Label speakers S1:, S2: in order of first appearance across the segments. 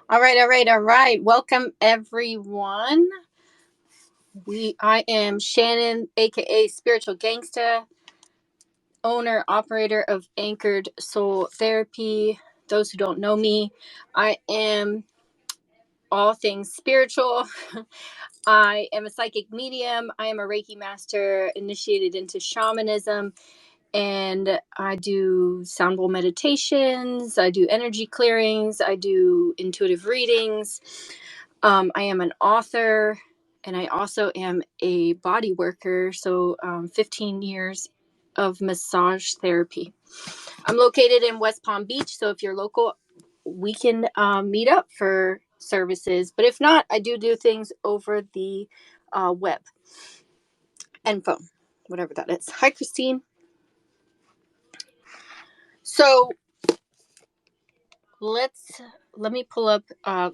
S1: All right. Welcome everyone. I am Shannon, aka Spiritual Gangsta, owner operator of Anchored Soul Therapy. Those who don't know me, I am all things spiritual. I am a psychic medium. I am a Reiki master initiated into shamanism, and I do sound bowl meditations. I do energy clearings. I do intuitive readings. I am an author, and I also am a body worker. So 15 years of massage therapy. I'm located in West Palm Beach. So if you're local, we can meet up for services. But if not, I do things over the web and phone, whatever that is. Hi, Christine. So let me pull up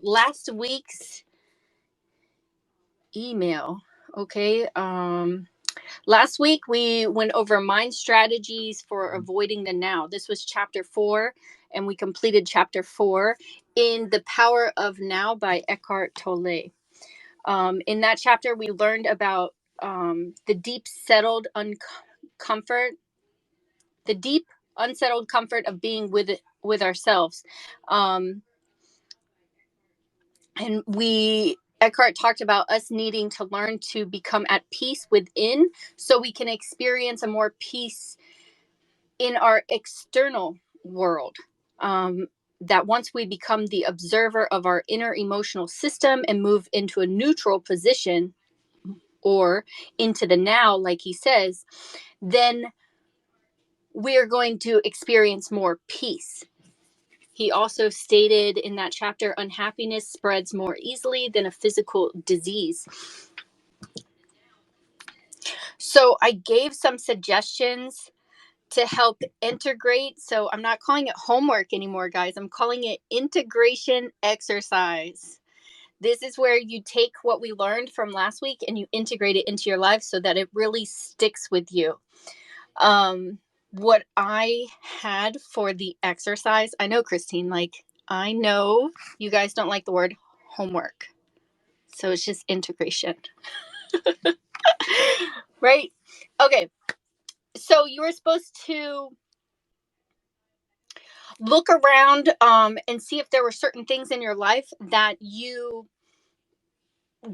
S1: last week's email. Okay. Last week we went over mind strategies for avoiding the now. This was chapter 4, and we completed chapter 4 in The Power of Now by Eckhart Tolle. In that chapter, we learned about the deep settled comfort, the deep unsettled comfort of being with ourselves. And Eckhart talked about us needing to learn to become at peace within so we can experience a more peace in our external world. That once we become the observer of our inner emotional system and move into a neutral position or into the now, like he says, then we're going to experience more peace. He also stated in that chapter, unhappiness spreads more easily than a physical disease. So I gave some suggestions to help integrate. So I'm not calling it homework anymore, guys. I'm calling it integration exercise. This is where you take what we learned from last week and you integrate it into your life so that it really sticks with you. What I had for the exercise, I know, Christine, I know you guys don't like the word homework. So it's just integration. Right? Okay. So you were supposed to look around and see if there were certain things in your life that you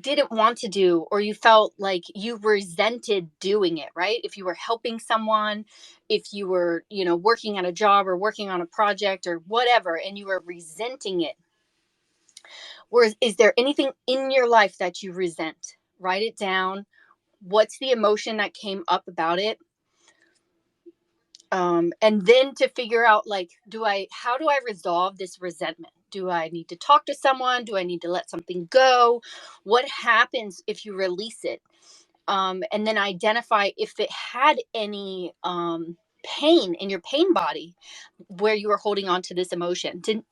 S1: didn't want to do, or you felt like you resented doing it, right? If you were helping someone, if you were, working at a job or working on a project or whatever, and you were resenting it. Or is there anything in your life that you resent? Write it down. What's the emotion that came up about it? And then to figure out, how do I resolve this resentment? Do I need to talk to someone? Do I need to let something go? What happens if you release it? And then identify if it had any pain in your pain body where you were holding on to this emotion. Did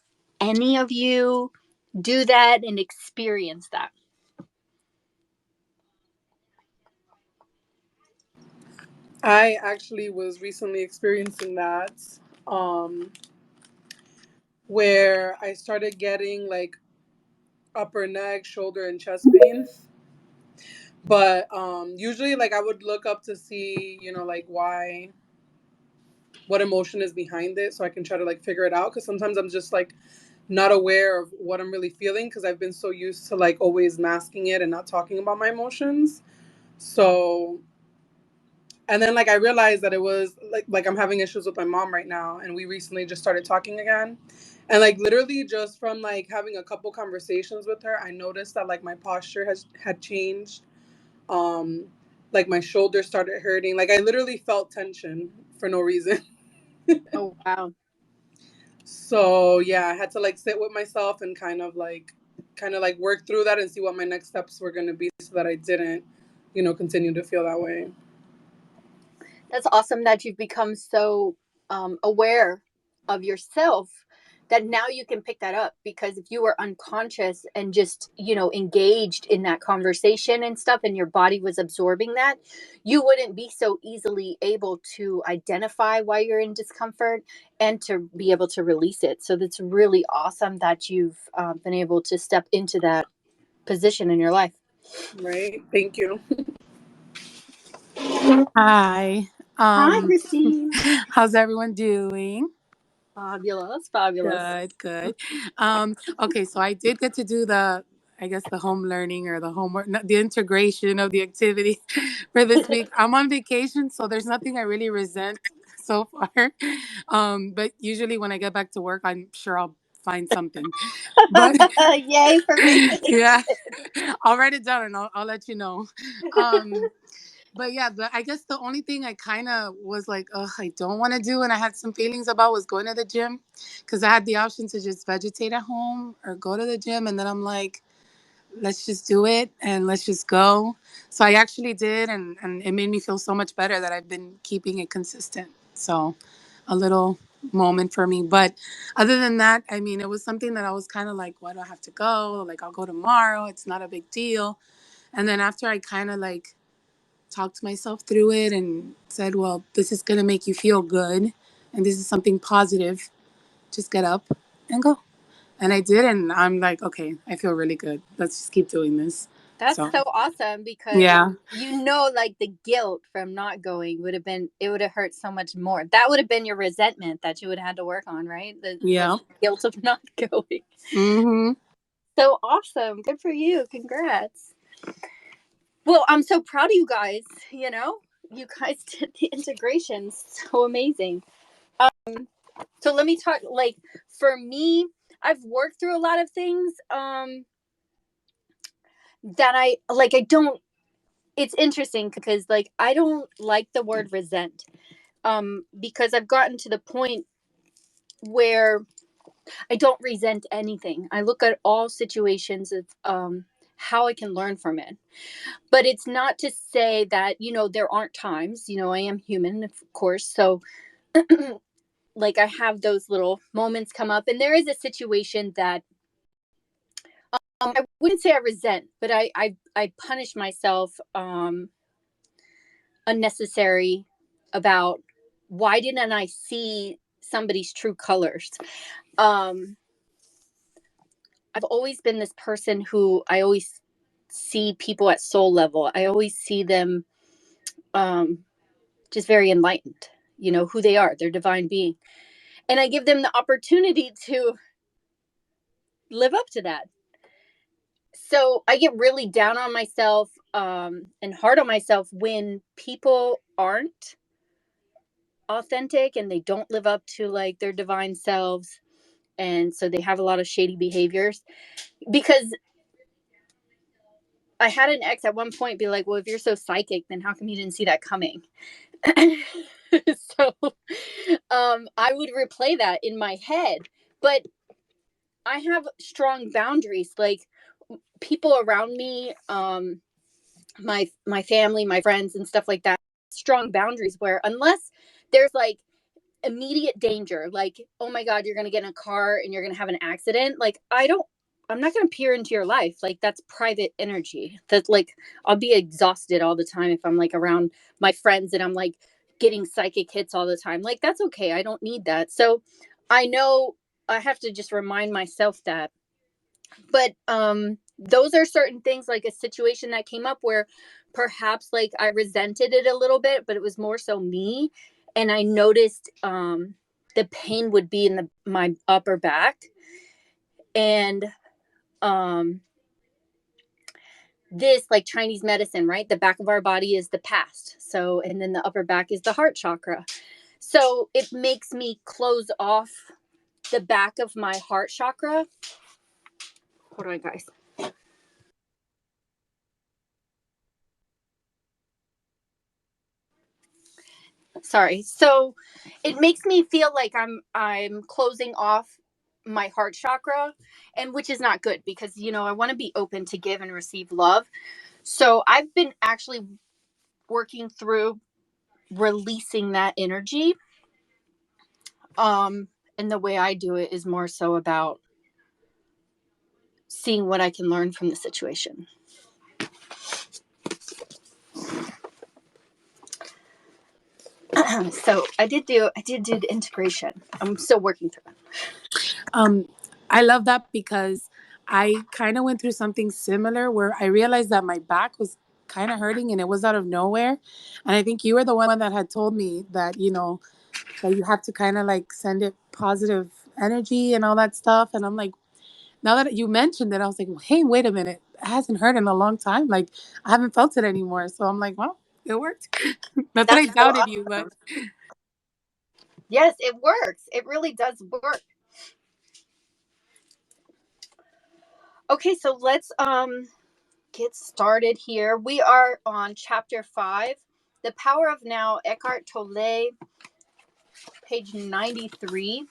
S1: any of you do that and experience that?
S2: I actually was recently experiencing that, um, where I started getting like upper neck, shoulder, and chest pain. But usually, like I would look up to see, like what emotion is behind it, so I can try to like figure it out. Because sometimes I'm just like not aware of what I'm really feeling because I've been so used to like always masking it and not talking about my emotions. So and then like I realized that it was like I'm having issues with my mom right now, and we recently just started talking again, and like literally just from like having a couple conversations with her, I noticed that like my posture had changed. um like my shoulders started hurting, like I literally felt tension for no reason.
S1: Oh, wow.
S2: So yeah, I had to like sit with myself and kind of like work through that and see what my next steps were going to be so that I didn't continue to feel that way.
S1: That's awesome that you've become so aware of yourself that now you can pick that up, because if you were unconscious and just, engaged in that conversation and stuff, and your body was absorbing that, you wouldn't be so easily able to identify why you're in discomfort and to be able to release it. So that's really awesome that you've been able to step into that position in your life.
S2: Right. Thank you.
S3: Hi.
S1: Hi,
S3: Um,
S1: Christine.
S3: how's everyone doing?
S1: Fabulous, fabulous.
S3: Good, good. Okay, so I did get to do I guess the home learning or the homework, no, the integration of the activity for this week. I'm on vacation, so there's nothing I really resent so far. But usually when I get back to work, I'm sure I'll find something. But
S1: Yay for vacation.
S3: yeah, I'll write it down and I'll let you know. Um, But yeah, I guess the only thing I kind of was like, ugh, I don't want to do, and I had some feelings about was going to the gym, because I had the option to just vegetate at home or go to the gym, and then I'm like, let's just do it and let's just go. So I actually did, and it made me feel so much better that I've been keeping it consistent. So a little moment for me. But other than that, I mean, it was something that I was kind of like, why do I have to go? Like, I'll go tomorrow. It's not a big deal. And then after I kind of like talked myself through it and said, well, this is going to make you feel good and this is something positive. Just get up and go. And I did. And I'm like, okay, I feel really good. Let's just keep doing this.
S1: That's
S3: So,
S1: so awesome, because
S3: yeah.
S1: like the guilt from not going would have been, it would have hurt so much more. That would have been your resentment that you would have had to work on, right? The
S3: Yeah.
S1: guilt of not going.
S3: Mm-hmm.
S1: So awesome. Good for you. Congrats. Well, I'm so proud of you guys. You guys did the integration. So amazing. So let me talk, like, for me, I've worked through a lot of things that I don't, it's interesting because, like, I don't like the word resent, because I've gotten to the point where I don't resent anything. I look at all situations of how I can learn from it. But it's not to say that, there aren't times, I am human, of course. So like, I have those little moments come up, and there is a situation that I wouldn't say I resent, but I punish myself unnecessary about, why didn't I see somebody's true colors? Um, I've always been this person who, I always see people at soul level. I always see them um, just very enlightened, who they are, their divine being. And I give them the opportunity to live up to that. So I get really down on myself and hard on myself when people aren't authentic and they don't live up to, like, their divine selves, and so they have a lot of shady behaviors. Because I had an ex at one point be like, well, if you're so psychic, then how come you didn't see that coming? So I would replay that in my head. But I have strong boundaries. Like, people around me, my family, my friends and stuff like that, strong boundaries where, unless there's like immediate danger, like, oh my god, you're going to get in a car and you're going to have an accident, like, I'm not going to peer into your life. Like, that's private energy. That's like, I'll be exhausted all the time if I'm like around my friends and I'm like getting psychic hits all the time. Like, that's okay. I don't need that. So I know I have to just remind myself that. But those are certain things, like a situation that came up where perhaps, like, I resented it a little bit, but it was more so me. And I noticed the pain would be in my upper back. And um this, like, Chinese medicine, right? The back of our body is the past. So, and then the upper back is the heart chakra. So it makes me close off the back of my heart chakra. Hold on, guys. Sorry. So it makes me feel like I'm closing off my heart chakra, and which is not good, because I want to be open to give and receive love. So I've been actually working through releasing that energy. And the way I do it is more so about seeing what I can learn from the situation. So I did do the integration. I'm still working through it.
S3: I love that because I kind of went through something similar where I realized that my back was kind of hurting and it was out of nowhere. And I think you were the one that had told me that, that you have to kind of like send it positive energy and all that stuff. And I'm like, now that you mentioned it, I was like, well, hey, wait a minute. It hasn't hurt in a long time. Like, I haven't felt it anymore. So I'm like, well, it worked. Not that I
S1: That's so
S3: doubted you,
S1: awesome.
S3: but
S1: Yes, it works. It really does work. Okay, so let's get started here. We are on chapter 5, The Power of Now, Eckhart Tolle, page 93.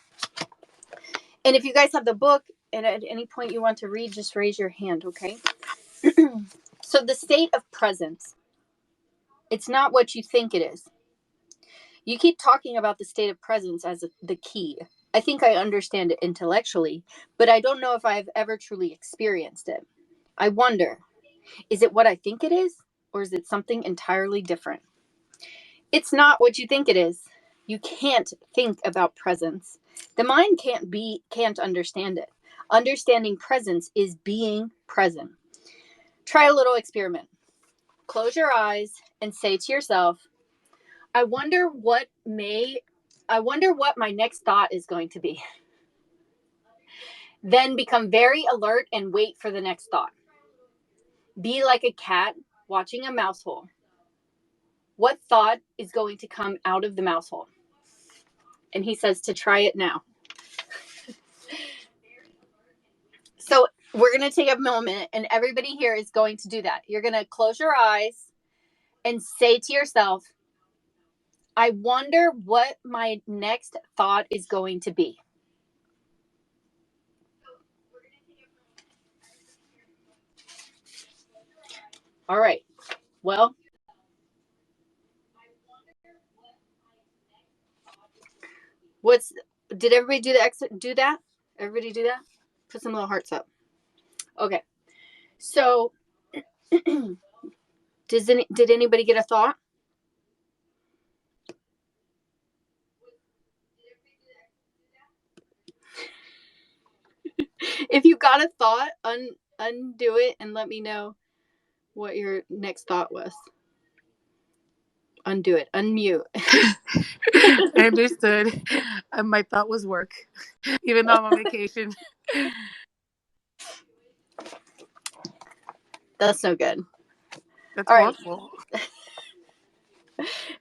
S1: And if you guys have the book and at any point you want to read, just raise your hand, okay? So the state of presence. It's not what you think it is. You keep talking about the state of presence as the key. I think I understand it intellectually, but I don't know if I've ever truly experienced it. I wonder, is it what I think it is, or is it something entirely different? It's not what you think it is. You can't think about presence. The mind can't understand it. Understanding presence is being present. Try a little experiment. Close your eyes and say to yourself, I wonder what my next thought is going to be. Then become very alert and wait for the next thought. Be like a cat watching a mouse hole. What thought is going to come out of the mouse hole? And he says to try it now. So we're going to take a moment and everybody here is going to do that. You're going to close your eyes and say to yourself, I wonder what my next thought is going to be. All right. Well, did everybody do that? Everybody do that? Put some little hearts up. Okay. So, did anybody get a thought? If you got a thought, undo it and let me know what your next thought was. Undo it. Unmute.
S3: I understood. My thought was work, even though I'm on vacation.
S1: That's no good.
S3: That's
S1: All right.
S3: horrible.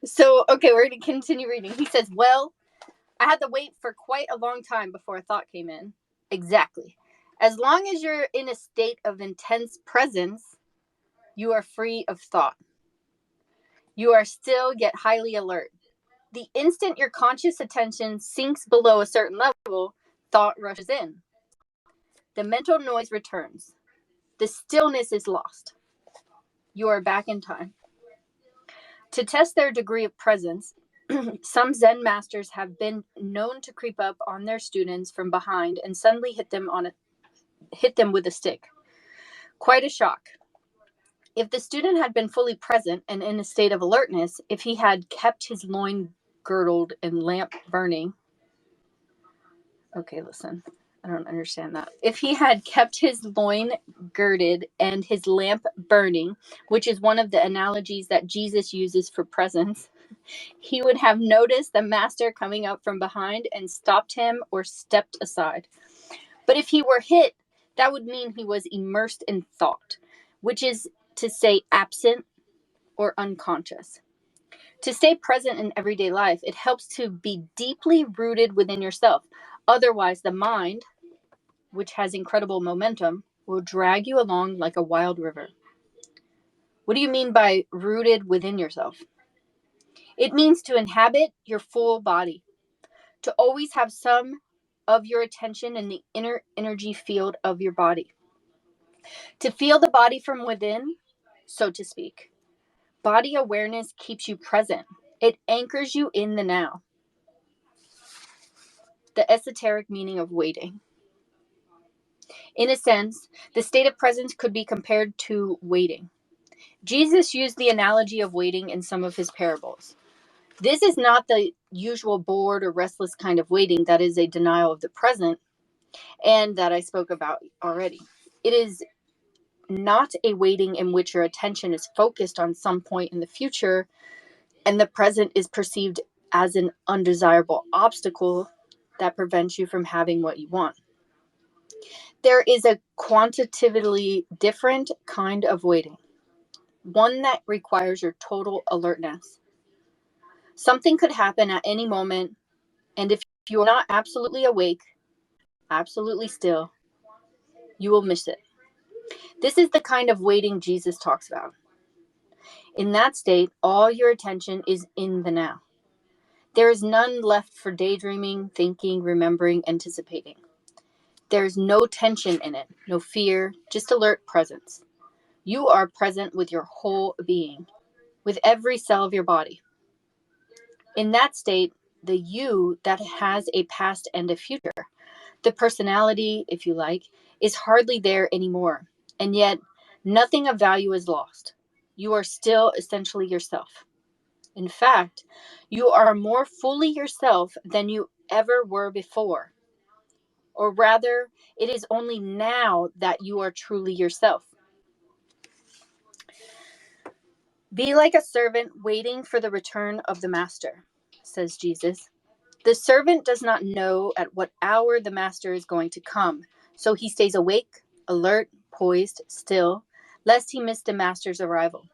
S1: So, okay, we're going to continue reading. He says, well, I had to wait for quite a long time before a thought came in. Exactly. As long as you're in a state of intense presence, you are free of thought. You are still yet highly alert. The instant your conscious attention sinks below a certain level, thought rushes in. The mental noise returns. The stillness is lost. You are back in time. To test their degree of presence, some Zen masters have been known to creep up on their students from behind and suddenly hit them with a stick. Quite a shock. If the student had been fully present and in a state of alertness, if he had kept his loin girdled and lamp burning. Okay, listen. I don't understand that. If he had kept his loin girded and his lamp burning, which is one of the analogies that Jesus uses for presence, he would have noticed the master coming up from behind and stopped him or stepped aside. But if he were hit, that would mean he was immersed in thought, which is to say absent or unconscious. To stay present in everyday life, it helps to be deeply rooted within yourself. Otherwise, the mind, which has incredible momentum, will drag you along like a wild river. What do you mean by rooted within yourself? It means to inhabit your full body, to always have some of your attention in the inner energy field of your body, to feel the body from within, so to speak. Body awareness keeps you present. It anchors you in the now. the esoteric meaning of waiting. In a sense, the state of presence could be compared to waiting. Jesus used the analogy of waiting in some of his parables. This is not the usual bored or restless kind of waiting that is a denial of the present and that I spoke about already. It is not a waiting in which your attention is focused on some point in the future and the present is perceived as an undesirable obstacle that prevents you from having what you want. There is a quantitatively different kind of waiting, one that requires your total alertness. Something could happen at any moment, and if you are not absolutely awake, absolutely still, you will miss it. This is the kind of waiting Jesus talks about. In that state, all your attention is in the now. There is none left for daydreaming, thinking, remembering, anticipating. There is no tension in it, no fear, just alert presence. You are present with your whole being, with every cell of your body. In that state, the you that has a past and a future, the personality, if you like, is hardly there anymore. And yet, nothing of value is lost. You are still essentially yourself. In fact, you are more fully yourself than you ever were before. Or rather, it is only now that you are truly yourself. Be like a servant waiting for the return of the master, says Jesus. The servant does not know at what hour the master is going to come, so he stays awake, alert, poised, still, lest he miss the master's arrival.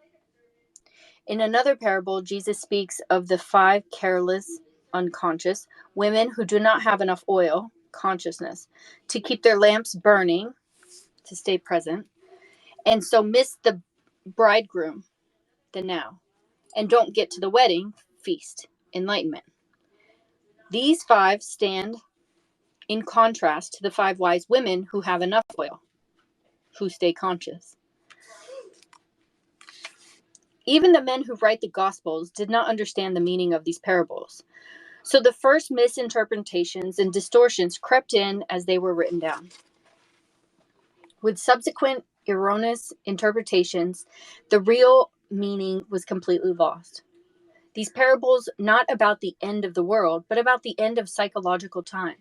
S1: In another parable, Jesus speaks of the 5 careless, unconscious women who do not have enough oil, consciousness, to keep their lamps burning, to stay present, and so miss the bridegroom, the now, and don't get to the wedding feast, enlightenment. These 5 stand in contrast to the 5 wise women who have enough oil, who stay conscious. Even the men who write the Gospels did not understand the meaning of these parables. So the first misinterpretations and distortions crept in as they were written down. With subsequent erroneous interpretations, the real meaning was completely lost. These parables not about the end of the world, but about the end of psychological time.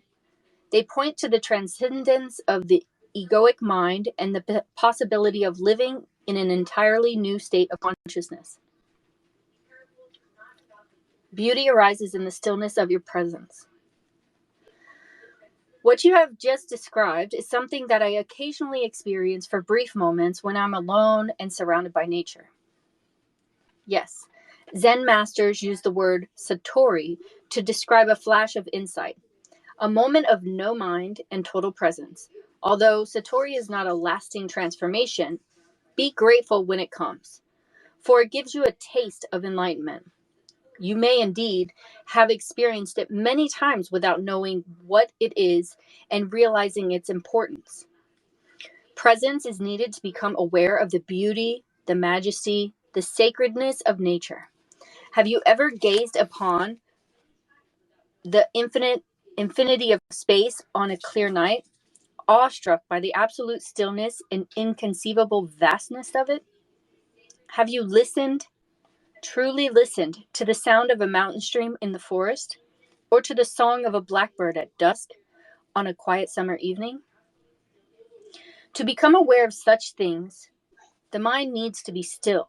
S1: They point to the transcendence of the egoic mind and the possibility of living in an entirely new state of consciousness. Beauty arises in the stillness of your presence. What you have just described is something that I occasionally experience for brief moments when I'm alone and surrounded by nature. Yes, Zen masters use the word satori to describe a flash of insight, a moment of no mind and total presence. Although satori is not a lasting transformation, be grateful when it comes, for it gives you a taste of enlightenment. You may indeed have experienced it many times without knowing what it is and realizing its importance. Presence is needed to become aware of the beauty, the majesty, the sacredness of nature. Have you ever gazed upon the infinity of space on a clear night, awestruck by the absolute stillness and inconceivable vastness of it? Have you listened, truly listened, to the sound of a mountain stream in the forest, or to the song of a blackbird at dusk on a quiet summer evening? To become aware of such things, the mind needs to be still.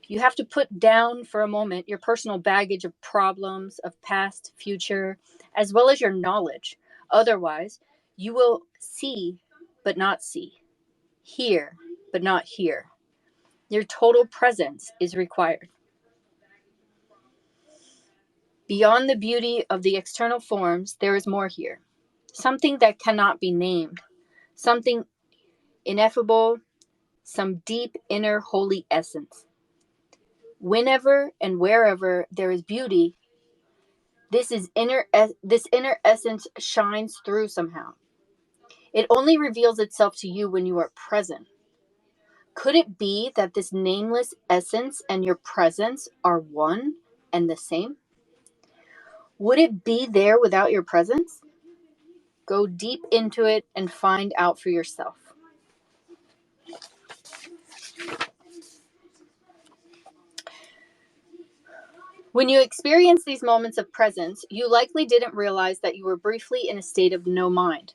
S1: You have to put down for a moment your personal baggage of problems, of past, future, as well as your knowledge. Otherwise, you will see but not see, hear but not hear. Your total presence is required. Beyond the beauty of the external forms, there is more here. Something that cannot be named, something ineffable, some deep inner holy essence. Whenever and wherever there is beauty, this inner essence shines through somehow. It only reveals itself to you when you are present. Could it be that this nameless essence and your presence are one and the same? Would it be there without your presence? Go deep into it and find out for yourself. When you experience these moments of presence, you likely didn't realize that you were briefly in a state of no mind.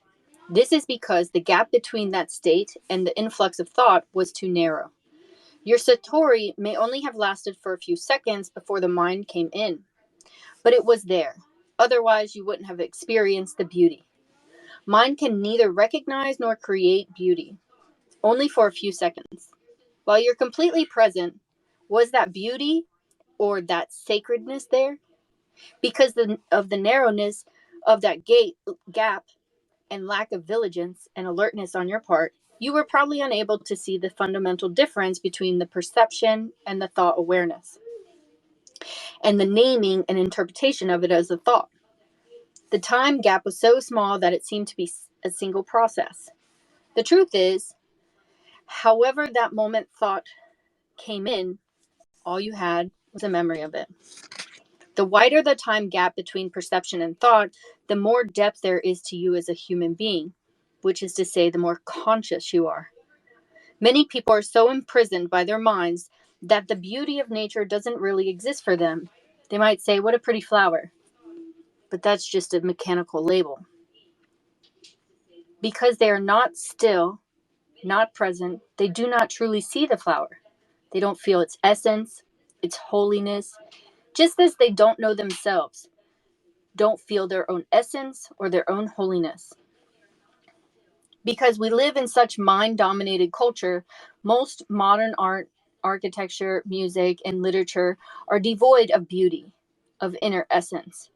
S1: This is because the gap between that state and the influx of thought was too narrow. Your satori may only have lasted for a few seconds before the mind came in, but it was there. Otherwise, you wouldn't have experienced the beauty. Mind can neither recognize nor create beauty, only for a few seconds. While you're completely present, was that beauty or that sacredness there? Because of the narrowness of that gap and lack of vigilance and alertness on your part, you were probably unable to see the fundamental difference between the perception and the thought awareness, and the naming and interpretation of it as a thought. The time gap was so small that it seemed to be a single process. The truth is, however that moment thought came in, all you had was a memory of it. The wider the time gap between perception and thought, the more depth there is to you as a human being, which is to say, the more conscious you are. Many people are so imprisoned by their minds that the beauty of nature doesn't really exist for them. They might say, "What a pretty flower," but that's just a mechanical label. Because they are not still, not present, they do not truly see the flower. They don't feel its essence, its holiness, just as they don't know themselves, don't feel their own essence or their own holiness. Because we live in such mind dominated culture, most modern art, architecture, music, and literature are devoid of beauty, of inner essence,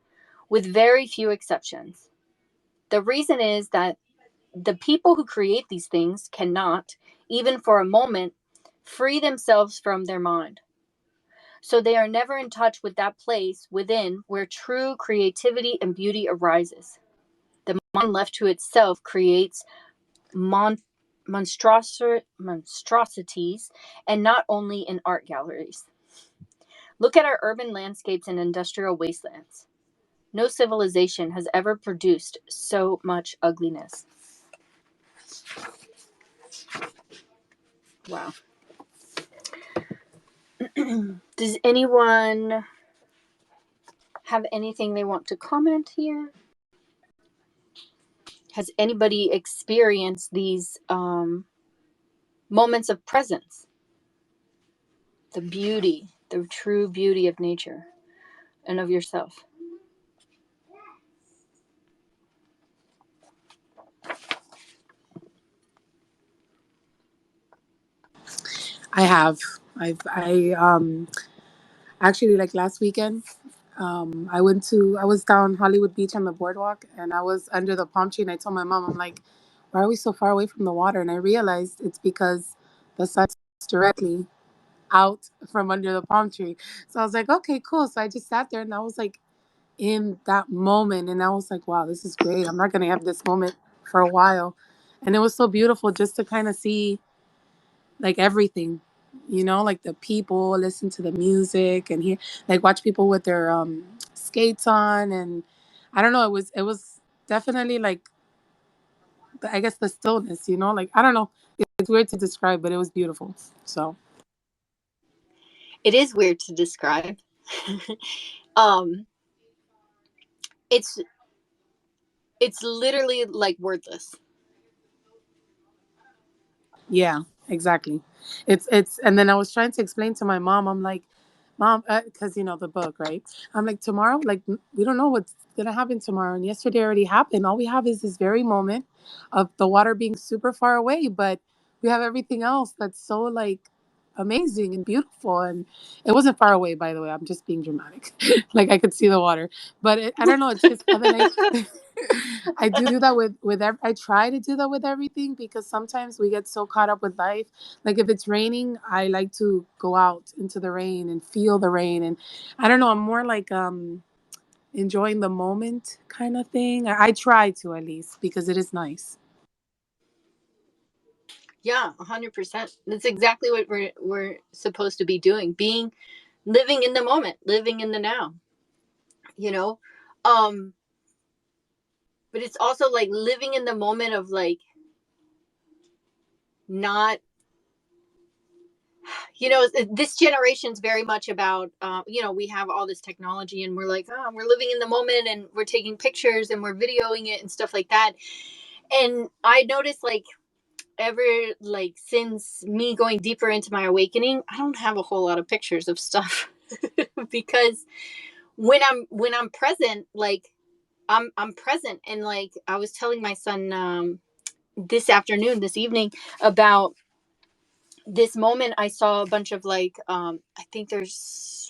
S1: with very few exceptions. The reason is that the people who create these things cannot, even for a moment, free themselves from their mind. So they are never in touch with that place within where true creativity and beauty arises. The mind left to itself creates monstrosities, and not only in art galleries. Look at our urban landscapes and industrial wastelands. No civilization has ever produced so much ugliness. Wow. Does anyone have anything they want to comment here? Has anybody experienced these moments of presence? The beauty, the true beauty of nature and of yourself.
S3: I have. I actually, like last weekend, I was down Hollywood Beach on the boardwalk, and I was under the palm tree, and I told my mom, I'm like, why are we so far away from the water? And I realized it's because the sun's directly out from under the palm tree. So I was like, okay, cool. So I just sat there, and I was like in that moment, and I was like, wow, this is great. I'm not gonna have this moment for a while. And it was so beautiful just to kind of see like everything, like the people, listen to the music, and hear, like, watch people with their skates on. And I don't know, it was definitely like, I guess, the stillness, like, I don't know, it's weird to describe, but it was beautiful. So
S1: It is weird to describe. um it's it's literally like wordless.
S3: yeah, exactly. It's and then I was trying to explain to my mom, I'm like, mom, because the book, right? I'm like, tomorrow, like, we don't know what's gonna happen tomorrow, and yesterday already happened. All we have is this very moment of the water being super far away, but we have everything else that's so, like, amazing and beautiful. And it wasn't far away, by the way. I'm just being dramatic. Like, I could see the water, but I don't know. It's just, and then I do that I try to do that with everything, because sometimes we get so caught up with life. Like, if it's raining, I like to go out into the rain and feel the rain. And I don't know, I'm more like enjoying the moment kind of thing. I try to, at least, because it is nice.
S1: Yeah, 100%. That's exactly what we're supposed to be doing. Being living in the moment, living in the now. You know, Um, but it's also like living in the moment of like not, this generation's very much about, we have all this technology and we're like, oh, we're living in the moment and we're taking pictures and we're videoing it and stuff like that. And I noticed like since me going deeper into my awakening, I don't have a whole lot of pictures of stuff because when I'm present, like I'm present. And like I was telling my son this evening about this moment. I saw a bunch of like I think there's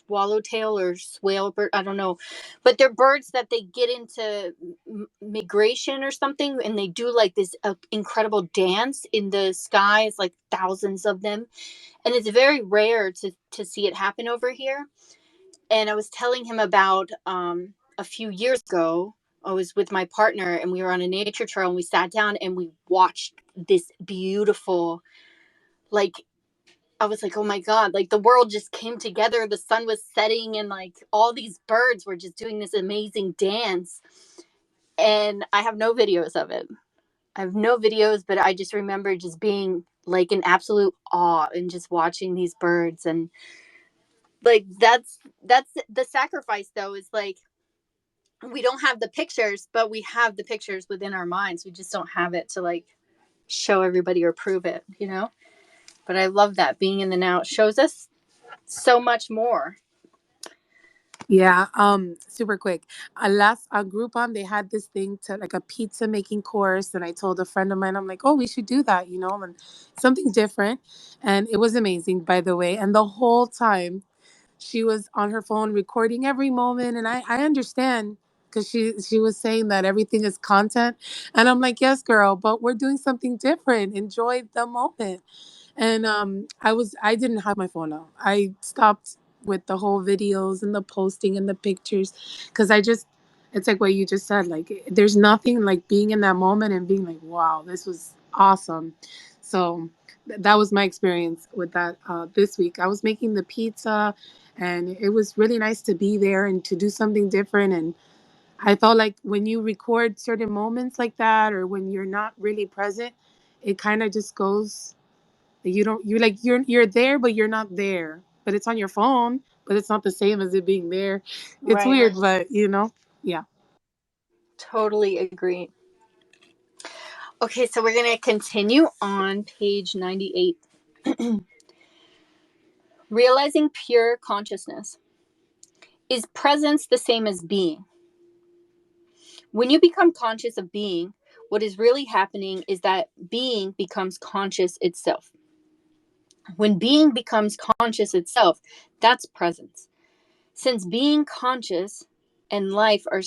S1: swallowtail or swale bird, I don't know, but they're birds that they get into migration or something, and they do like this incredible dance in the sky. It's like thousands of them, and it's very rare to see it happen over here. And I was telling him about a few years ago, I was with my partner and we were on a nature trail and we sat down and we watched this beautiful, like, I was like, oh my God, like the world just came together. The sun was setting and like all these birds were just doing this amazing dance. And I have no videos of it. I have no videos, but I just remember just being like in absolute awe and just watching these birds. And like that's the sacrifice though, is like we don't have the pictures, but we have the pictures within our minds. We just don't have it to like show everybody or prove it. But I love that being in the now. It shows us so much more.
S3: Yeah, super quick. A Groupon, they had this thing to like a pizza making course, and I told a friend of mine, I'm like, oh, we should do that, and something different. And it was amazing, by the way. And the whole time she was on her phone recording every moment, and I understand because she was saying that everything is content, and I'm like, yes, girl, but we're doing something different. Enjoy the moment. And I didn't have my phone out. I stopped with the whole videos and the posting and the pictures because it's like what you just said. Like there's nothing like being in that moment and being like, wow, this was awesome. So that was my experience with that this week. I was making the pizza, and it was really nice to be there and to do something different. And I felt like when you record certain moments like that, or when you're not really present, it kind of just goes. You don't. You're there, but you're not there. But it's on your phone, but it's not the same as it being there. It's
S1: Right.
S3: weird, but yeah.
S1: Totally agree. Okay, so we're going to continue on page 98. Realizing pure consciousness. Is presence the same as being? When you become conscious of being, what is really happening is that being becomes conscious itself. When being becomes conscious itself, that's presence. Since being conscious and life are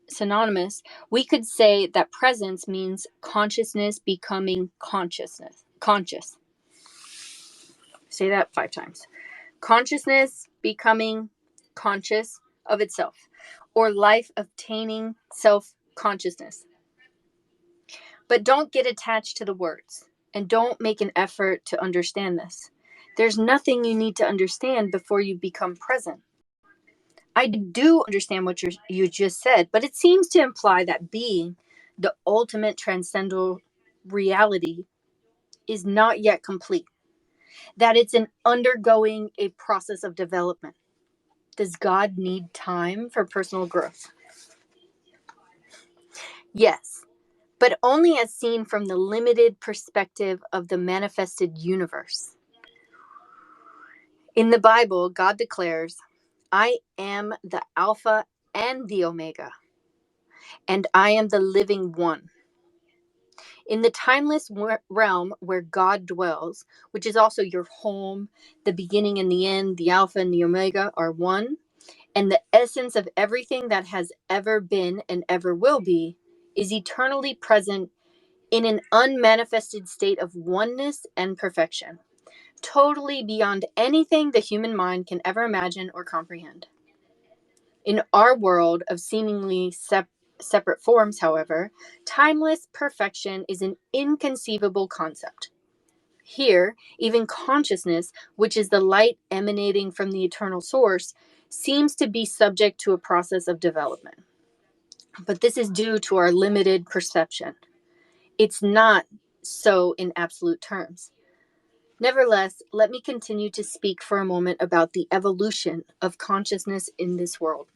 S1: synonymous, we could say that presence means consciousness becoming conscious. Say that 5 times. Consciousness becoming conscious of itself, or life obtaining self consciousness. But don't get attached to the words and don't make an effort to understand this. There's nothing you need to understand before you become present. I do understand what you just said, but it seems to imply that being, the ultimate transcendental reality, is not yet complete, that it's an undergoing a process of development. Does God need time for personal growth? Yes, but only as seen from the limited perspective of the manifested universe. In the Bible, God declares, I am the Alpha and the Omega, and I am the living one. In the timeless realm where God dwells, which is also your home, the beginning and the end, the Alpha and the Omega are one, and the essence of everything that has ever been and ever will be is eternally present in an unmanifested state of oneness and perfection, totally beyond anything the human mind can ever imagine or comprehend. In our world of seemingly separate forms, however, timeless perfection is an inconceivable concept. Here, even consciousness, which is the light emanating from the eternal source, seems to be subject to a process of development. but this is due to our limited perception. It's not so in absolute terms. Nevertheless, let me continue to speak for a moment about the evolution of consciousness in this world.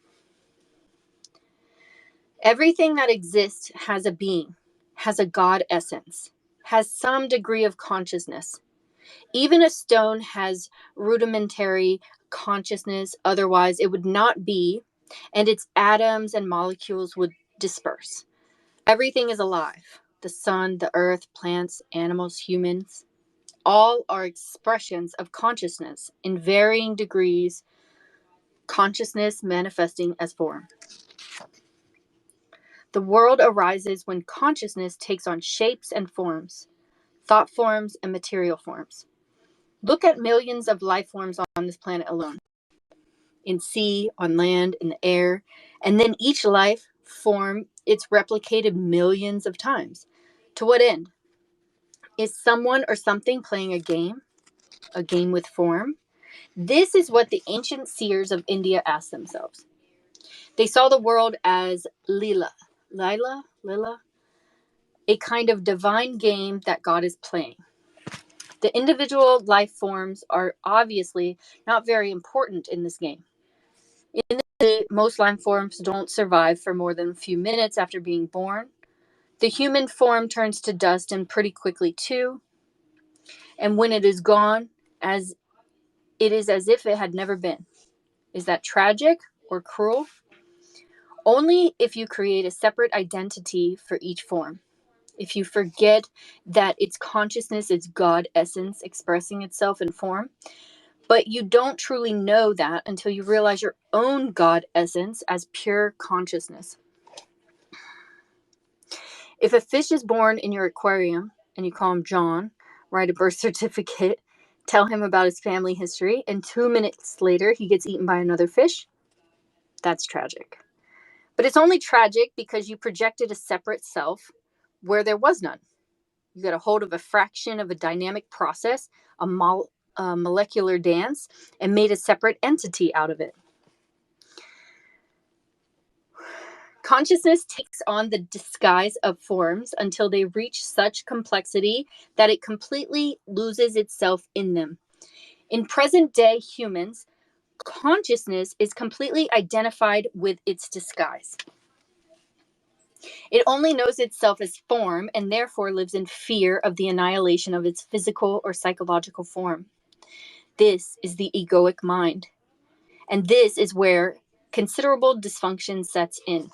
S1: Everything that exists has a being, has a God essence, has some degree of consciousness. Even a stone has rudimentary consciousness, otherwise, it would not be, and its atoms and molecules would disperse. Everything is alive: the sun, the earth, plants, animals, humans. All are expressions of consciousness in varying degrees, consciousness manifesting as form. The world arises when consciousness takes on shapes and forms, thought forms and material forms. Look at millions of life forms on this planet alone, in sea, on land, in the air, and then each life form it's replicated millions of times. To what end? Is someone or something playing a game with form? This is what the ancient seers of India asked themselves. They saw the world as Lila, a kind of divine game that God is playing. The individual life forms are obviously not very important in this game. In the most life forms don't survive for more than a few minutes after being born. The human form turns to dust and pretty quickly too. And when it is gone, it is as if it had never been. Is that tragic or cruel? Only if you create a separate identity for each form. If you forget that its consciousness is God essence expressing itself in form, but you don't truly know that until you realize your own God essence as pure consciousness. If a fish is born in your aquarium and you call him John, write a birth certificate, tell him about his family history, and 2 minutes later he gets eaten by another fish, that's tragic. But it's only tragic because you projected a separate self where there was none. You got a hold of a fraction of a dynamic process, a molecular dance, and made a separate entity out of it. Consciousness takes on the disguise of forms until they reach such complexity that it completely loses itself in them. In present day humans, consciousness is completely identified with its disguise. It only knows itself as form and therefore lives in fear of the annihilation of its physical or psychological form. This is the egoic mind. And this is where considerable dysfunction sets in.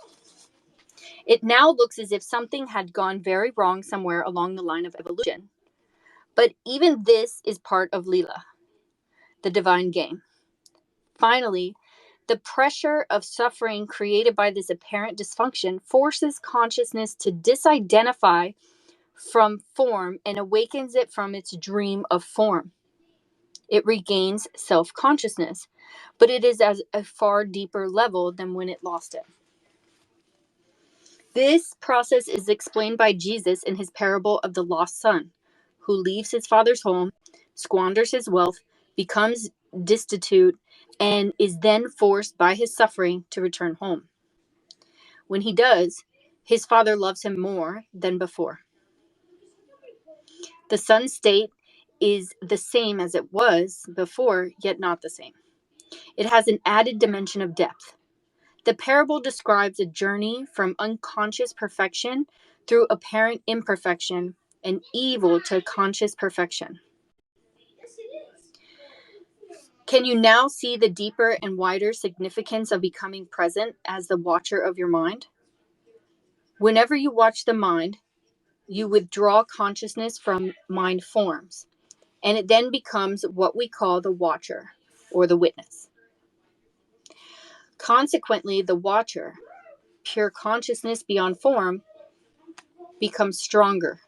S1: It now looks as if something had gone very wrong somewhere along the line of evolution. But even this is part of Leela, the divine game. Finally, the pressure of suffering created by this apparent dysfunction forces consciousness to disidentify from form and awakens it from its dream of form. It regains self-consciousness, but it is at a far deeper level than when it lost it. This process is explained by Jesus in his parable of the lost son, who leaves his father's home, squanders his wealth, becomes destitute, and is then forced by his suffering to return home. When he does, his father loves him more than before. The son's state is the same as it was before, yet not the same. It has an added dimension of depth. The parable describes a journey from unconscious perfection through apparent imperfection and evil to conscious perfection. Can you now see the deeper and wider significance of becoming present as the watcher of your mind? Whenever you watch the mind, you withdraw consciousness from mind forms, and it then becomes what we call the watcher or the witness. Consequently, the watcher, pure consciousness beyond form, becomes stronger,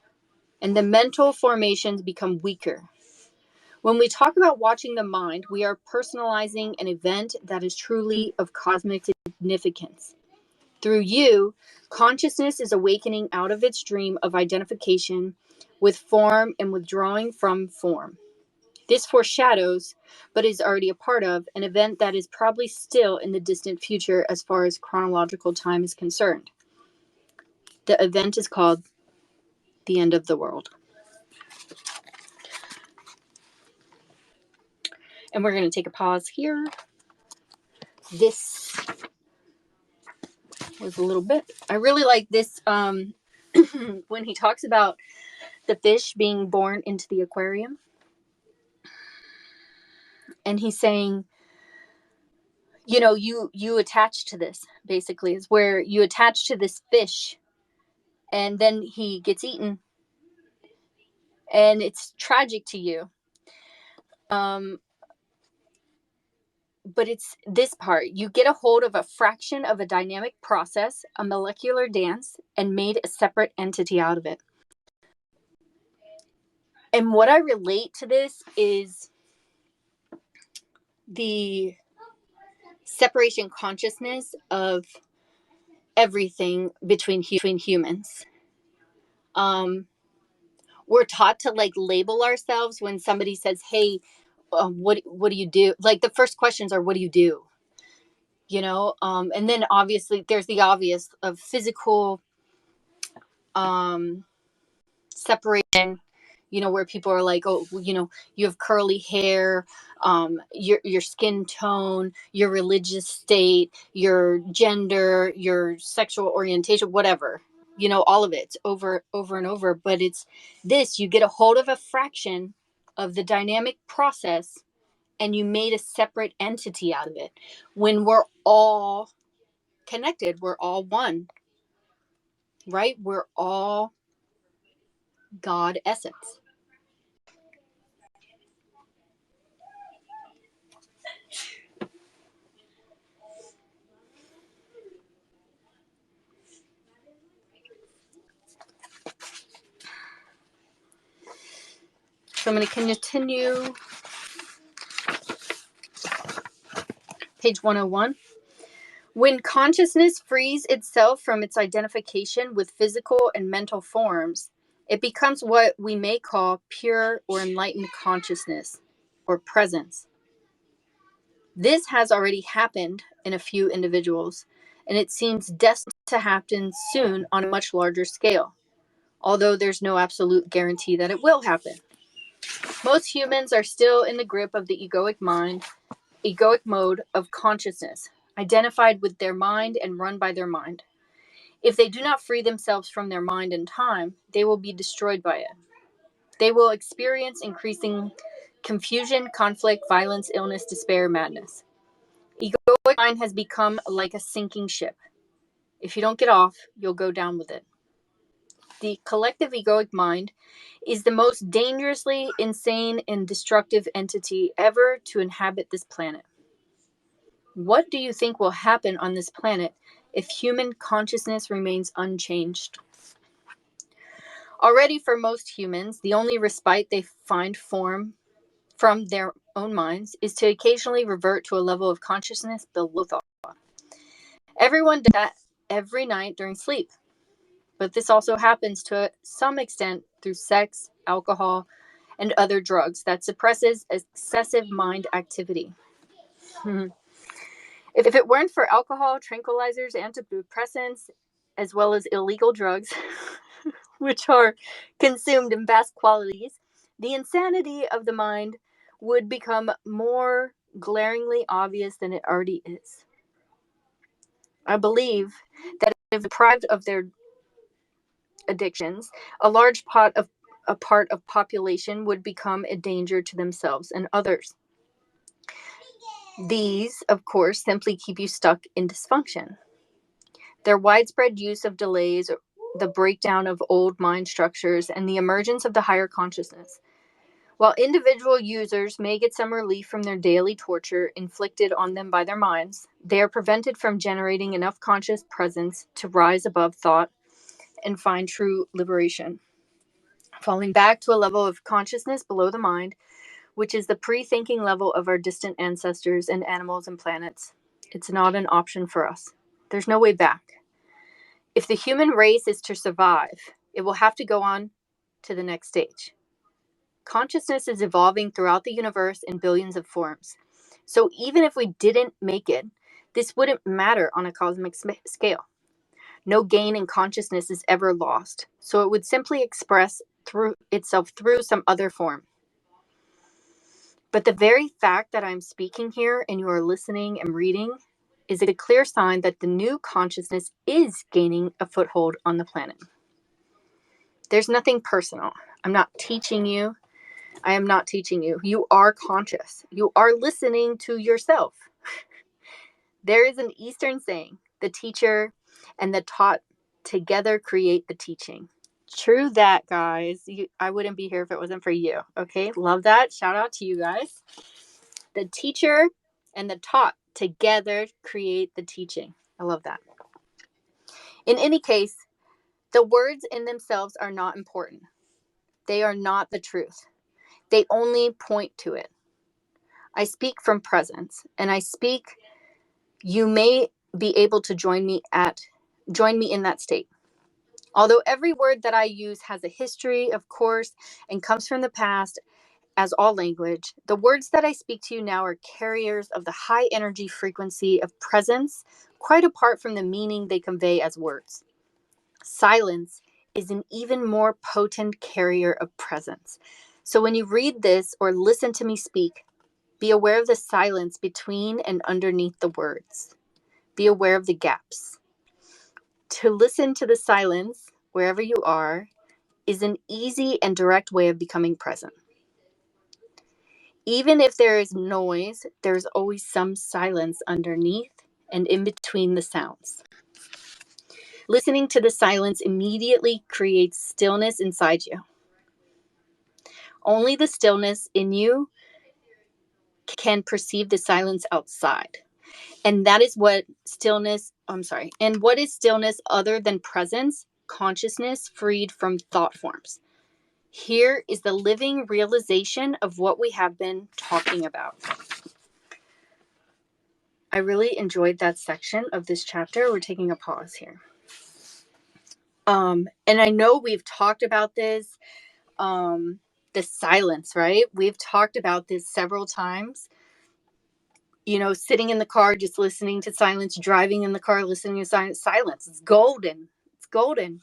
S1: and the mental formations become weaker. When we talk about watching the mind, we are personalizing an event that is truly of cosmic significance. Through you, consciousness is awakening out of its dream of identification with form and withdrawing from form. This foreshadows, but is already a part of, an event that is probably still in the distant future as far as chronological time is concerned. The event is called the end of the world. And we're going to take a pause here. This was a little bit. I really like this when he talks about the fish being born into the aquarium. And he's saying, you know, you attach to this, basically, is where you attach to this fish and then he gets eaten and it's tragic to you. But it's this part. You get a hold of a fraction of a dynamic process, a molecular dance, and made a separate entity out of it. And what I relate to this is the separation consciousness of everything between humans. We're taught to like label ourselves when somebody says, "Hey, what do you do?" Like the first questions are, "What do you do?" You know, and then obviously there's the obvious of physical separation. You know, where people are like, "Oh, you know, you have curly hair, your skin tone, your religious state, your gender, your sexual orientation, whatever." You know, all of it's over and over. But it's this: you get a hold of a fraction of the dynamic process, and you made a separate entity out of it. When we're all connected, we're all one, right? We're all God essence. So I'm going to continue. Page 101. When consciousness frees itself from its identification with physical and mental forms, it becomes what we may call pure or enlightened consciousness or presence. This has already happened in a few individuals, and it seems destined to happen soon on a much larger scale, although there's no absolute guarantee that it will happen. Most humans are still in the grip of the egoic mode of consciousness, identified with their mind and run by their mind. If they do not free themselves from their mind in time, they will be destroyed by it. They will experience increasing confusion, conflict, violence, illness, despair, madness. Egoic mind has become like a sinking ship. If you don't get off, you'll go down with it. The collective egoic mind is the most dangerously insane and destructive entity ever to inhabit this planet. What do you think will happen on this planet if human consciousness remains unchanged? Already, for most humans, the only respite they find from their own minds is to occasionally revert to a level of consciousness below thought. Everyone does that every night during sleep, but this also happens to some extent through sex, alcohol, and other drugs that suppresses excessive mind activity. If it weren't for alcohol, tranquilizers, antidepressants, as well as illegal drugs, which are consumed in vast quantities, the insanity of the mind would become more glaringly obvious than it already is. I believe that if deprived of their addictions, a large part of population would become a danger to themselves and others. These, of course, simply keep you stuck in dysfunction. Their widespread use of delays, the breakdown of old mind structures, and the emergence of the higher consciousness. While individual users may get some relief from their daily torture inflicted on them by their minds, they are prevented from generating enough conscious presence to rise above thought and find true liberation. Falling back to a level of consciousness below the mind, which is the pre-thinking level of our distant ancestors and animals and planets, it's not an option for us. There's no way back. If the human race is to survive, it will have to go on to the next stage. Consciousness is evolving throughout the universe in billions of forms. So even if we didn't make it, this wouldn't matter on a cosmic scale. No gain in consciousness is ever lost, so it would simply express through itself through some other form. But the very fact that I'm speaking here and you are listening and reading is a clear sign that the new consciousness is gaining a foothold on the planet. There's nothing personal. I'm not teaching you. I am not teaching you. You are conscious. You are listening to yourself. There is an Eastern saying, the teacher and the taught together create the teaching. True that, guys. I wouldn't be here if it wasn't for you. Okay, love that. Shout out to you guys. The teacher and the taught together create the teaching. I love that. In any case, the words in themselves are not important. They are not the truth. They only point to it. I speak from presence, and I speak, you may be able to join me in that state. Although every word that I use has a history, of course, and comes from the past, as all language, the words that I speak to you now are carriers of the high energy frequency of presence, quite apart from the meaning they convey as words. Silence is an even more potent carrier of presence. So when you read this or listen to me speak, be aware of the silence between and underneath the words. Be aware of the gaps. To listen to the silence, wherever you are, is an easy and direct way of becoming present. Even if there is noise, there's always some silence underneath and in between the sounds. Listening to the silence immediately creates stillness inside you. Only the stillness in you can perceive the silence outside. And that is what and what is stillness other than presence, consciousness freed from thought forms? Here is the living realization of what we have been talking about. I really enjoyed that section of this chapter. We're taking a pause here. And I know we've talked about this, the silence, right? We've talked about this several times. You know, sitting in the car, just listening to silence, driving in the car, listening to silence. Silence. It's golden. It's golden.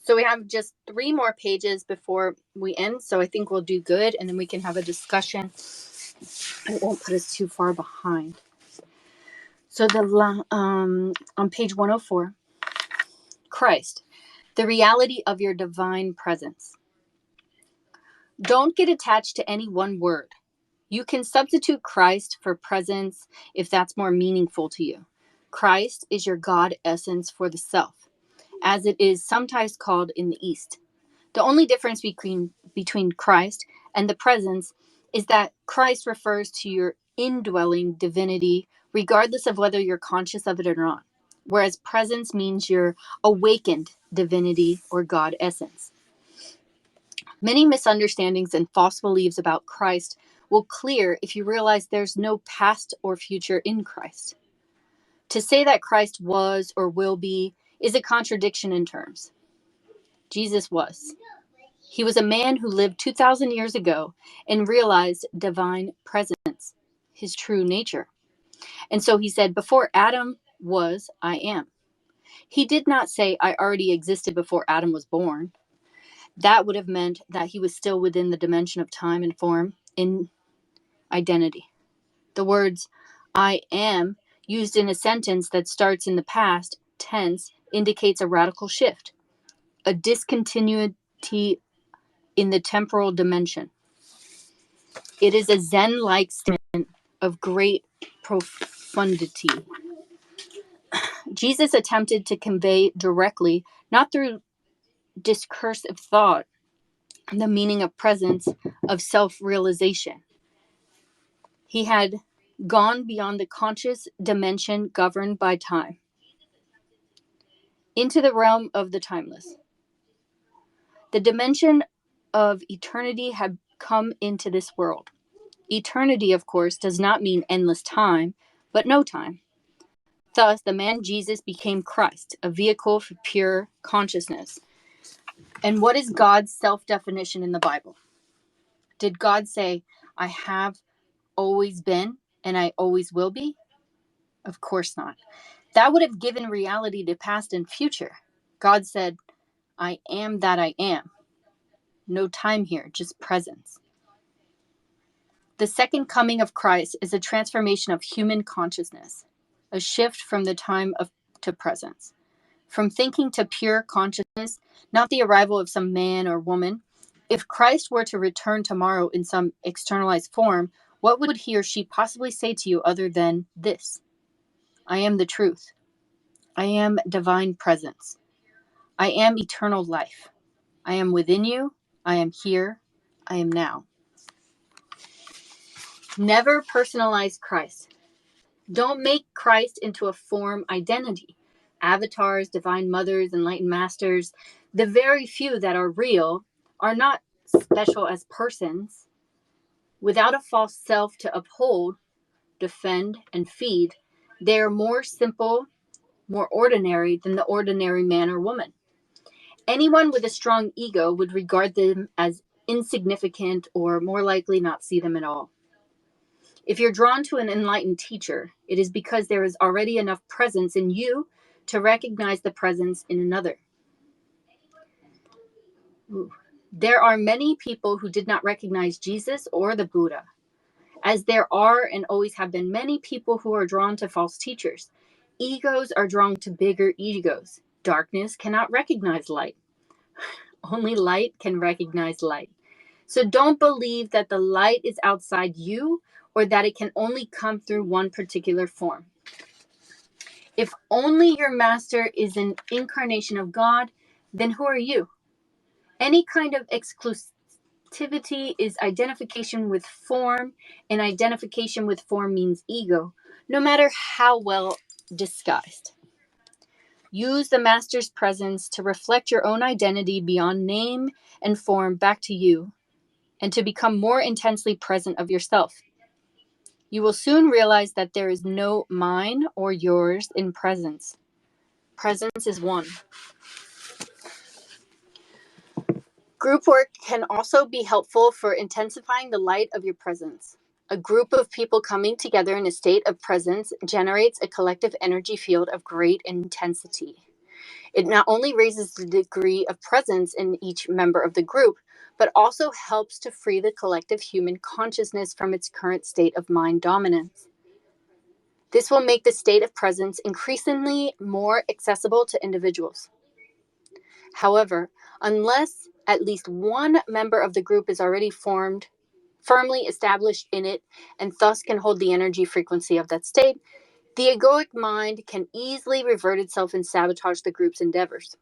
S1: So we have just 3 more pages before we end. So I think we'll do good. And then we can have a discussion. It won't put us too far behind. So on page 104, Christ, the reality of your divine presence. Don't get attached to any one word. You can substitute Christ for presence if that's more meaningful to you. Christ is your God essence for the self, as it is sometimes called in the East. The only difference between Christ and the presence is that Christ refers to your indwelling divinity, regardless of whether you're conscious of it or not, whereas presence means your awakened divinity or God essence. Many misunderstandings and false beliefs about Christ will clear if you realize there's no past or future in Christ. To say that Christ was or will be is a contradiction in terms. Jesus was. He was a man who lived 2,000 years ago and realized divine presence, his true nature. And so he said, before Adam was, I am. He did not say, I already existed before Adam was born. That would have meant that he was still within the dimension of time and form in identity. The words, I am, used in a sentence that starts in the past tense, indicates a radical shift, a discontinuity in the temporal dimension. It is a Zen-like statement of great profundity. Jesus attempted to convey directly, not through discursive thought, the meaning of presence, of self-realization. He had gone beyond the conscious dimension governed by time, into the realm of the timeless. The dimension of eternity had come into this world. Eternity, of course, does not mean endless time, but no time. Thus, the man Jesus became Christ, a vehicle for pure consciousness. And what is God's self-definition in the Bible? Did God say, I have always been and I always will be? Of course not. That would have given reality to past and future. God said, I am that I am. No time here, just presence. The second coming of Christ is a transformation of human consciousness, a shift from the time to presence, from thinking to pure consciousness, not the arrival of some man or woman. If Christ were to return tomorrow in some externalized form, what would he or she possibly say to you other than this? I am the truth. I am divine presence. I am eternal life. I am within you. I am here. I am now. Never personalize Christ. Don't make Christ into a form identity. Avatars, divine mothers, enlightened masters, the very few that are real, are not special as persons. Without a false self to uphold, defend, and feed, they are more simple, more ordinary than the ordinary man or woman. Anyone with a strong ego would regard them as insignificant or more likely not see them at all. If you're drawn to an enlightened teacher, it is because there is already enough presence in you to recognize the presence in another. There are many people who did not recognize Jesus or the Buddha, as there are and always have been many people who are drawn to false teachers. Egos are drawn to bigger egos. Darkness cannot recognize light. Only light can recognize light. So don't believe that the light is outside you or that it can only come through one particular form. If only your master is an incarnation of God, then who are you? Any kind of exclusivity is identification with form, and identification with form means ego, no matter how well disguised. Use the master's presence to reflect your own identity beyond name and form back to you, and to become more intensely present of yourself. You will soon realize that there is no mine or yours in presence. Presence is one. Group work can also be helpful for intensifying the light of your presence. A group of people coming together in a state of presence generates a collective energy field of great intensity. It not only raises the degree of presence in each member of the group, but also helps to free the collective human consciousness from its current state of mind dominance. This will make the state of presence increasingly more accessible to individuals. However, unless at least one member of the group is already firmly established in it, and thus can hold the energy frequency of that state, the egoic mind can easily revert itself and sabotage the group's endeavors.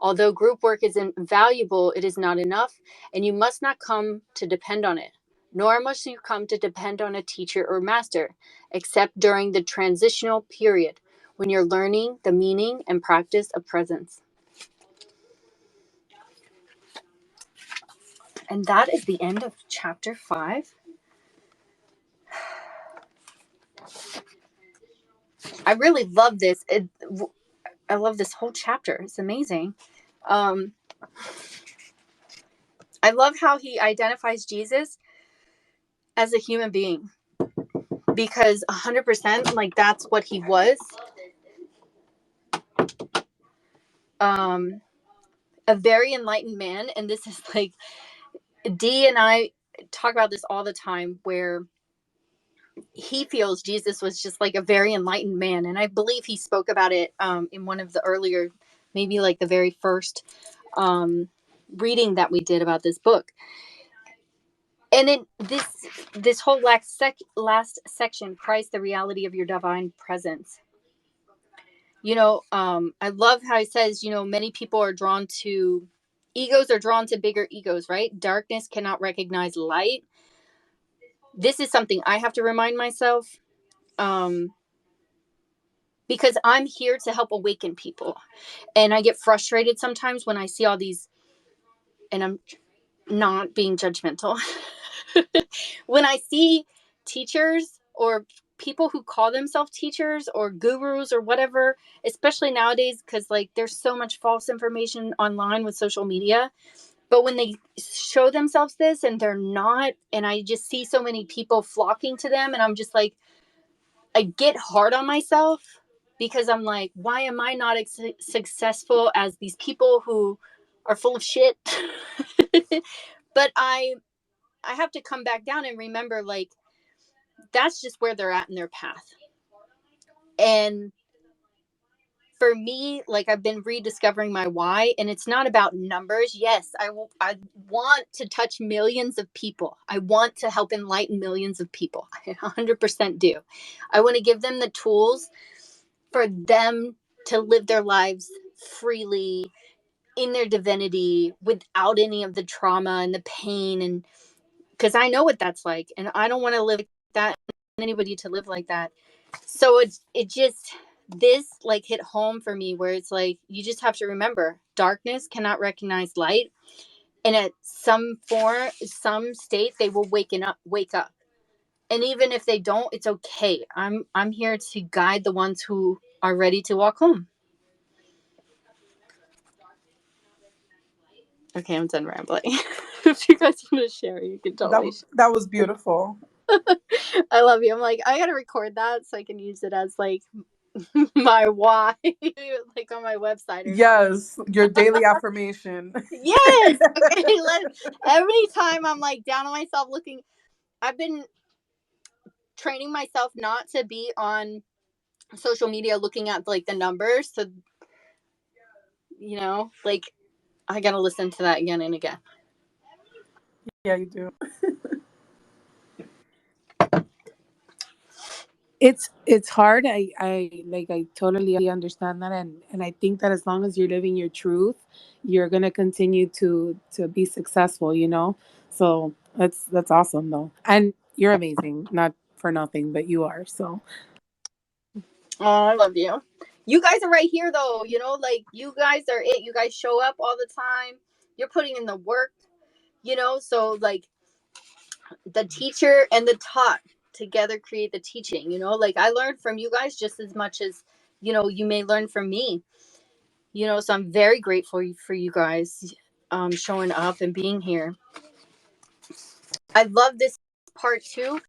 S1: Although group work is invaluable, it is not enough, and you must not come to depend on it, nor must you come to depend on a teacher or master, except during the transitional period when you're learning the meaning and practice of presence. And that is the end of chapter 5. I really love this. I love this whole chapter. It's amazing. I love how he identifies Jesus as a human being, because 100% like that's what he was. A very enlightened man. And this is like, Dee and I talk about this all the time, where he feels Jesus was just like a very enlightened man. And I believe he spoke about it in one of the earlier, maybe like the very first reading that we did about this book. And in this whole last section, Christ, the reality of your divine presence. I love how he says, many people are drawn to, egos are drawn to bigger egos, right? Darkness cannot recognize light. This is something I have to remind myself, because I'm here to help awaken people. And I get frustrated sometimes when I see all these, and I'm not being judgmental, when I see teachers or people who call themselves teachers or gurus or whatever, especially nowadays, because like there's so much false information online with social media. But when they show themselves this and they're not, and I just see so many people flocking to them, and I'm just like, I get hard on myself because I'm like, why am I not successful as these people who are full of shit? But I have to come back down and remember, like, that's just where they're at in their path. And for me, like, I've been rediscovering my why, and it's not about numbers. Yes, I want to touch millions of people. I want to help enlighten millions of people. I 100% do. I want to give them the tools for them to live their lives freely in their divinity without any of the trauma and the pain. And because I know what that's like, and I don't want to live like that, anybody to live like that. So it just, this like hit home for me, where it's like, you just have to remember, darkness cannot recognize light, and at some form, some state, they will wake up. And even if they don't, it's okay. I'm here to guide the ones who are ready to walk home. Okay, I'm done rambling. If you guys want to share, you can totally share.
S2: That was beautiful.
S1: I love you. I'm like, I gotta record that so I can use it as like my why, like on my website or
S2: yes, your daily affirmation.
S1: yes. Okay. Every time I'm like down on myself looking, I've been training myself not to be on social media looking at like the numbers. So, like, I gotta listen to that again and again.
S2: Yeah, you do.
S3: It's hard. I totally understand that, and I think that as long as you're living your truth, you're gonna continue to be successful. So that's awesome though, and you're amazing. Not for nothing, but you are. So
S1: Oh, I love you. You guys are right here though. Like, you guys are it. You guys show up all the time. You're putting in the work. So like, the teacher and the taught together create the teaching. Like, I learned from you guys just as much as you may learn from me. So I'm very grateful for you guys showing up and being here. I love this part too,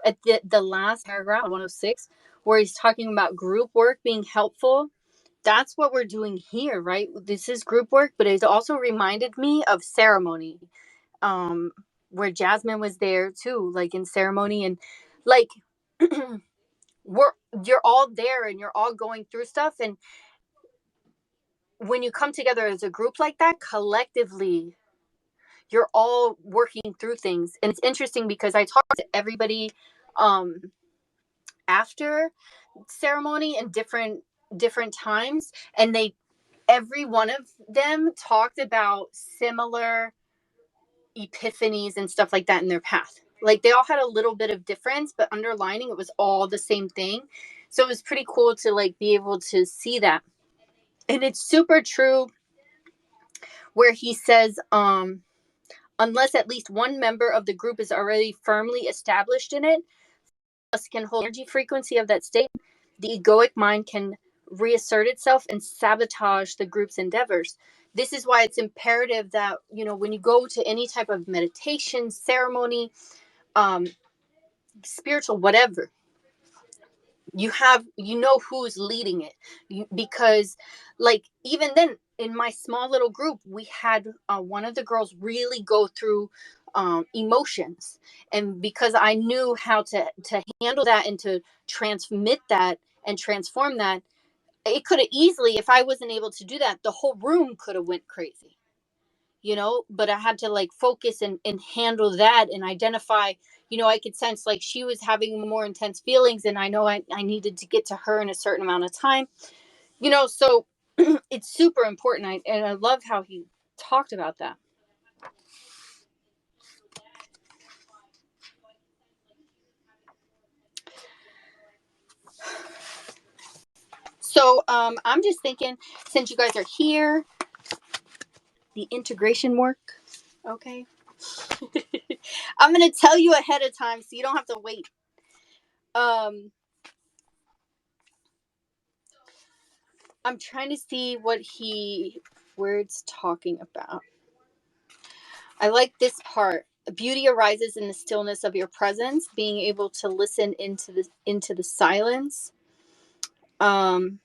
S1: at the last paragraph, 106, where he's talking about group work being helpful. That's what we're doing here, right? This is group work, but it also reminded me of ceremony, um where Jasmine was there too, like in ceremony, and like you're all there and you're all going through stuff, and when you come together as a group like that, collectively, you're all working through things. And it's interesting because I talked to everybody um after ceremony in different times, and every one of them talked about similar epiphanies and stuff like that in their path. Like, they all had a little bit of difference, but underlining, it was all the same thing. So it was pretty cool to like be able to see that. And it's super true where he says, unless at least one member of the group is already firmly established in it, us can hold the energy frequency of that state, the egoic mind can reassert itself and sabotage the group's endeavors. This is why it's imperative that, when you go to any type of meditation, ceremony, spiritual, whatever, who's leading it. Because, like, even then, in my small little group, we had one of the girls really go through emotions, and because I knew how to handle that and to transmit that and transform that, it could have easily, if I wasn't able to do that, the whole room could have went crazy. But I had to like focus and handle that and identify. I could sense like she was having more intense feelings, and I know I needed to get to her in a certain amount of time. So it's super important. And I love how he talked about that. So I'm just thinking, since you guys are here, the integration work, okay. I'm gonna tell you ahead of time so you don't have to wait. I'm trying to see where it's talking about. I like this part. Beauty arises in the stillness of your presence, being able to listen into the silence. And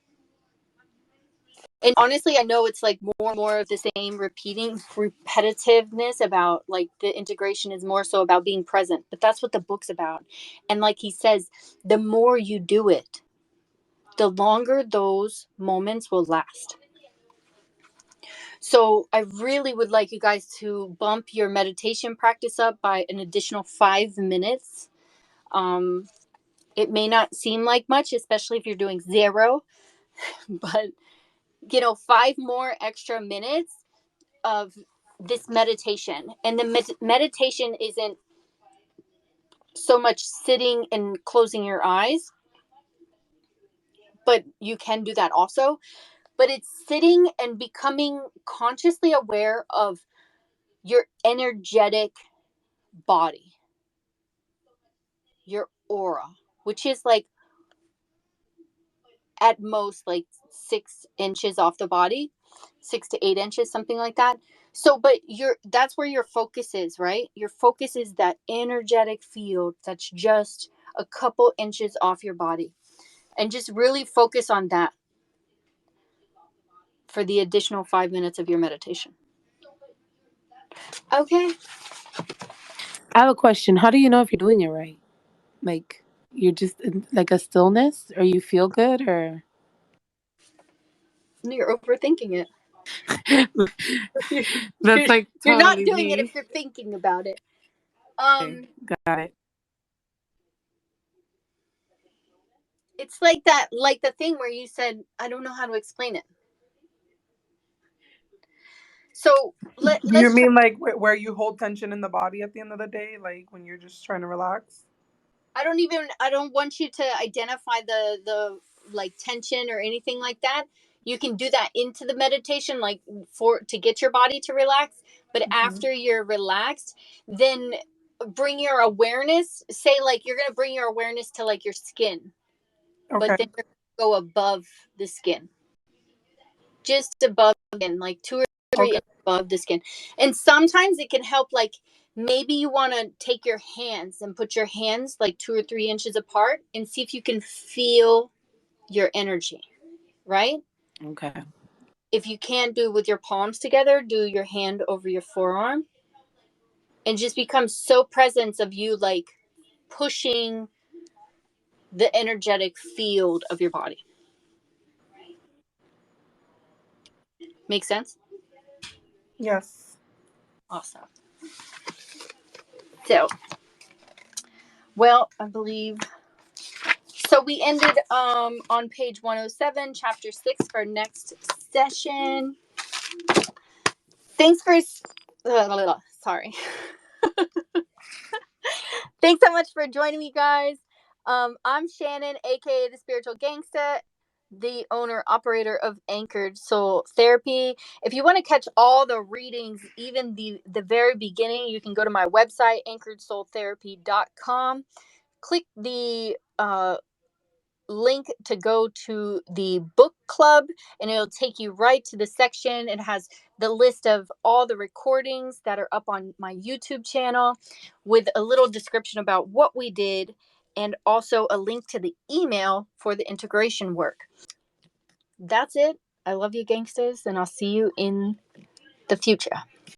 S1: honestly, I know it's like more and more of the same repetitiveness about like the integration is more so about being present, but that's what the book's about. And like he says, the more you do it, the longer those moments will last. So I really would like you guys to bump your meditation practice up by an additional 5 minutes. It may not seem like much, especially if you're doing 0, but 5 more extra minutes of this meditation. And the meditation isn't so much sitting and closing your eyes, but you can do that also. But it's sitting and becoming consciously aware of your energetic body, your aura, which is like at most like 6 inches off the body, 6 to 8 inches, something like that. So, but that's where your focus is, right? Your focus is that energetic field that's just a couple inches off your body. And just really focus on that for the additional 5 minutes of your meditation. Okay.
S3: I have a question. How do you know if you're doing it right? Like, you're just in like a stillness, or you feel good, or
S1: You're overthinking it.
S3: that's like
S1: You're not
S3: totally
S1: doing it if
S3: me.
S1: you're thinking about it.
S3: Okay, got it.
S1: It's like that, like the thing where you said, I don't know how to explain it. So
S2: You
S1: let's try.
S2: mean like where you hold tension in the body at the end of the day, like when you're just trying to relax?
S1: I don't want you to identify the like tension or anything like that. You can do that into the meditation, like to get your body to relax. But
S2: Hmm.
S1: after you're relaxed, then bring your awareness, say like you're going to bring your awareness to like your skin, but
S2: Okay.
S1: then you're going to go above the skin, just above the skin, like 2 or 3 inches
S2: Okay.
S1: above the skin. And sometimes it can help, like maybe you want to take your hands and put your hands like 2 or 3 inches apart and see if you can feel your energy, right?
S3: Okay.
S1: If you can't do it with your palms together, do your hand over your forearm and just become so present of you like pushing the energetic field of your body. Make sense?
S2: Yes.
S1: Awesome. So, well, I believe so. We ended on page 107, chapter 6 for next session. Thanks for sorry. Thanks so much for joining me, guys. I'm Shannon, aka the Spiritual Gangsta, the owner operator of Anchored Soul Therapy. If you want to catch all the readings, even the very beginning, you can go to my website, anchoredsoultherapy.com. Click the link to go to the book club, and it'll take you right to the section. It has the list of all the recordings that are up on my YouTube channel with a little description about what we did, and also a link to the email for the integration work. That's it. I love you, gangsters, and I'll see you in the future.